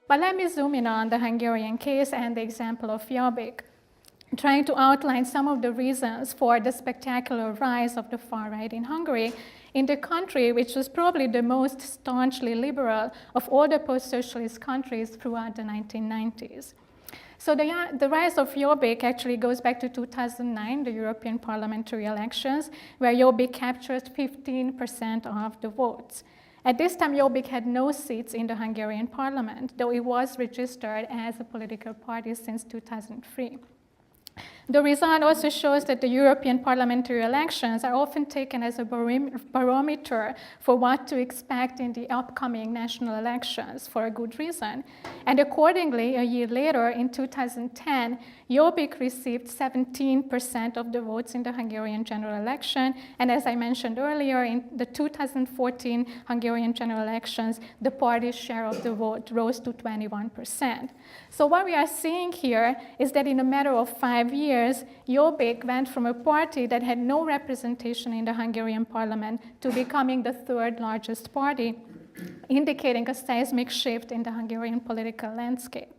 But let me zoom in on the Hungarian case and the example of Jobbik, trying to outline some of the reasons for the spectacular rise of the far right in Hungary, in the country which was probably the most staunchly liberal of all the post-socialist countries throughout the 1990s. So the rise of Jobbik actually goes back to 2009, the European parliamentary elections, where Jobbik captured 15% of the votes. At this time, Jobbik had no seats in the Hungarian parliament, though it was registered as a political party since 2003. The result also shows that the European parliamentary elections are often taken as a barometer for what to expect in the upcoming national elections, for a good reason. And accordingly, a year later, in 2010, Jobbik received 17% of the votes in the Hungarian general election. And as I mentioned earlier, in the 2014 Hungarian general elections, the party's share of the vote rose to 21%. So what we are seeing here is that in a matter of 5 years, Jobbik went from a party that had no representation in the Hungarian parliament to becoming the third largest party, indicating a seismic shift in the Hungarian political landscape.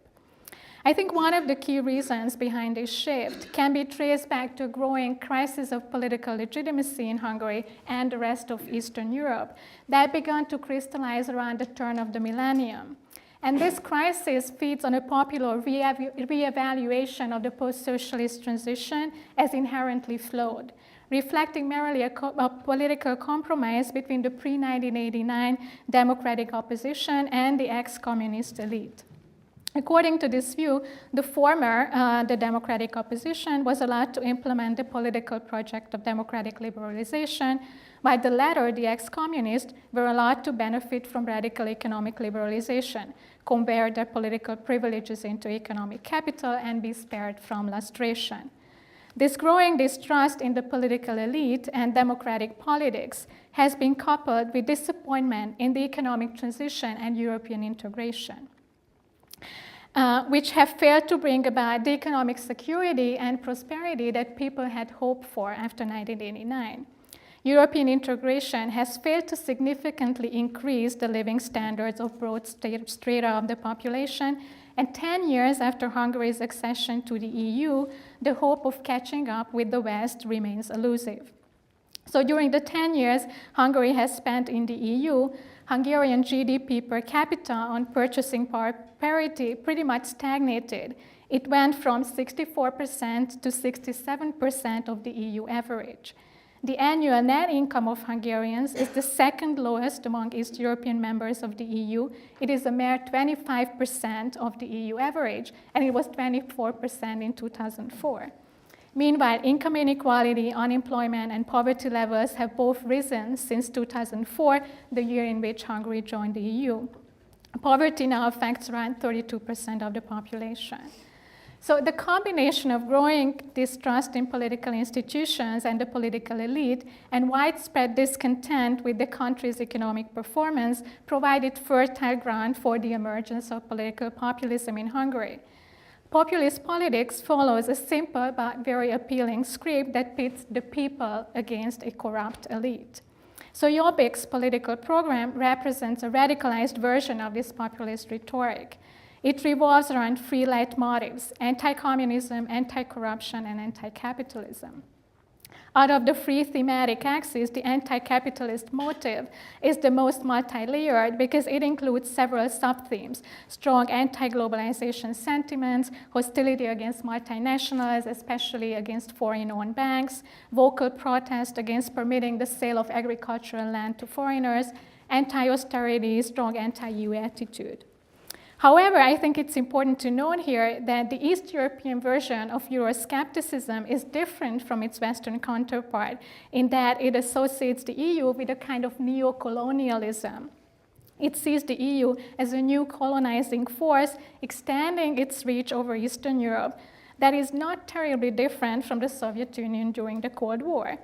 I think one of the key reasons behind this shift can be traced back to a growing crisis of political legitimacy in Hungary and the rest of Eastern Europe that began to crystallize around the turn of the millennium. And this crisis feeds on a popular re-evaluation of the post-socialist transition as inherently flawed, reflecting merely a political compromise between the pre-1989 democratic opposition and the ex-communist elite. According to this view, the former, the democratic opposition, was allowed to implement the political project of democratic liberalization, while the latter, the ex-communists, were allowed to benefit from radical economic liberalization, convert their political privileges into economic capital, and be spared from lustration. This growing distrust in the political elite and democratic politics has been coupled with disappointment in the economic transition and European integration, which have failed to bring about the economic security and prosperity that people had hoped for after 1989. European integration has failed to significantly increase the living standards of broad strata of the population, and 10 years after Hungary's accession to the EU, the hope of catching up with the West remains elusive. So during the 10 years Hungary has spent in the EU, Hungarian GDP per capita on purchasing power parity pretty much stagnated. It went from 64% to 67% of the EU average. The annual net income of Hungarians is the second lowest among East European members of the EU. It is a mere 25% of the EU average, and it was 24% in 2004. Meanwhile, income inequality, unemployment, and poverty levels have both risen since 2004, the year in which Hungary joined the EU. Poverty now affects around 32% of the population. So the combination of growing distrust in political institutions and the political elite and widespread discontent with the country's economic performance provided fertile ground for the emergence of political populism in Hungary. Populist politics follows a simple but very appealing script that pits the people against a corrupt elite. So Jobbik's political program represents a radicalized version of this populist rhetoric. It revolves around three leitmotifs: anti-communism, anti-corruption, and anti-capitalism. Out of the three thematic axes, the anti-capitalist motive is the most multi-layered because it includes several sub-themes: strong anti-globalization sentiments, hostility against multinationals, especially against foreign-owned banks, vocal protest against permitting the sale of agricultural land to foreigners, anti-austerity, strong anti-EU attitude. However, I think it's important to note here that the East European version of Euroscepticism is different from its Western counterpart in that it associates the EU with a kind of neo-colonialism. It sees the EU as a new colonizing force extending its reach over Eastern Europe that is not terribly different from the Soviet Union during the Cold War.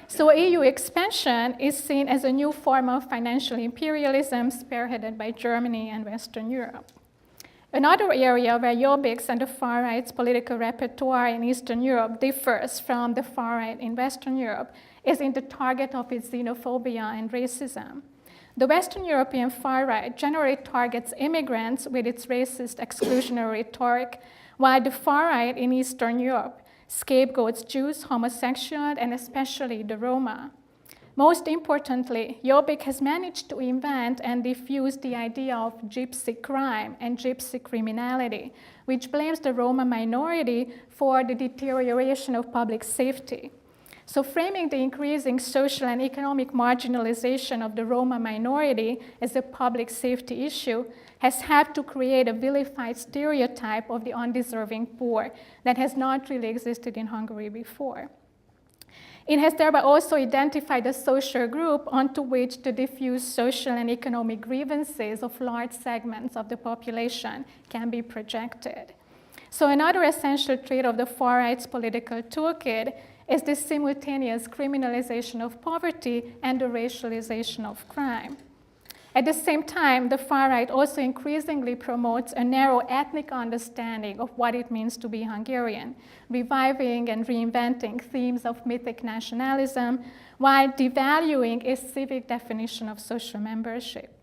So EU expansion is seen as a new form of financial imperialism spearheaded by Germany and Western Europe. Another area where Jobbik's and the far right's political repertoire in Eastern Europe differs from the far right in Western Europe is in the target of its xenophobia and racism. The Western European far right generally targets immigrants with its racist exclusionary rhetoric, while the far right in Eastern Europe scapegoats Jews, homosexuals, and especially the Roma. Most importantly, Jobbik has managed to invent and diffuse the idea of gypsy crime and gypsy criminality, which blames the Roma minority for the deterioration of public safety. So framing the increasing social and economic marginalization of the Roma minority as a public safety issue has helped to create a vilified stereotype of the undeserving poor that has not really existed in Hungary before. It has thereby also identified a social group onto which the diffuse social and economic grievances of large segments of the population can be projected. So another essential trait of the far right's political toolkit is the simultaneous criminalization of poverty and the racialization of crime. At the same time, the far right also increasingly promotes a narrow ethnic understanding of what it means to be Hungarian, reviving and reinventing themes of mythic nationalism, while devaluing a civic definition of social membership.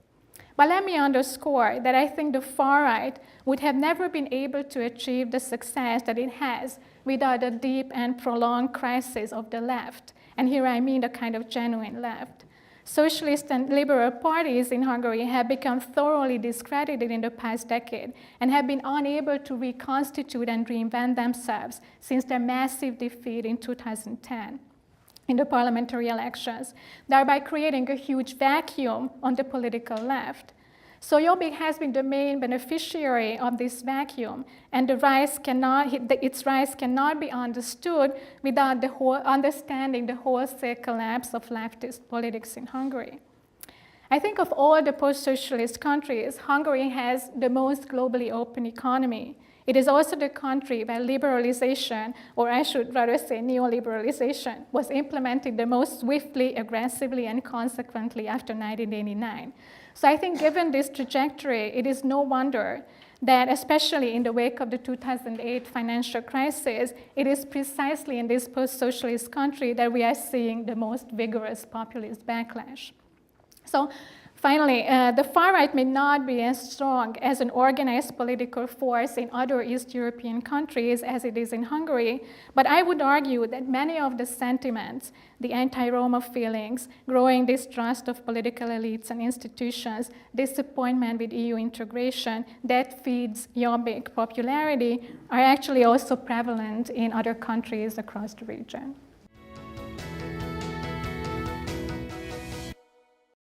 But let me underscore that I think the far right would have never been able to achieve the success that it has without a deep and prolonged crisis of the left. And here I mean the kind of genuine left. Socialist and liberal parties in Hungary have become thoroughly discredited in the past decade and have been unable to reconstitute and reinvent themselves since their massive defeat in 2010 in the parliamentary elections, thereby creating a huge vacuum on the political left. So Jobbik has been the main beneficiary of this vacuum, and its rise cannot be understood without understanding the wholesale collapse of leftist politics in Hungary. I think of all the post-socialist countries, Hungary has the most globally open economy. It is also the country where liberalization, or I should rather say neoliberalization, was implemented the most swiftly, aggressively, and consequently after 1989. So I think given this trajectory, it is no wonder that, especially in the wake of the 2008 financial crisis, it is precisely in this post-socialist country that we are seeing the most vigorous populist backlash. So finally, the far right may not be as strong as an organized political force in other East European countries as it is in Hungary, but I would argue that many of the sentiments, the anti-Roma feelings, growing distrust of political elites and institutions, disappointment with EU integration that feeds Jobbik popularity are actually also prevalent in other countries across the region.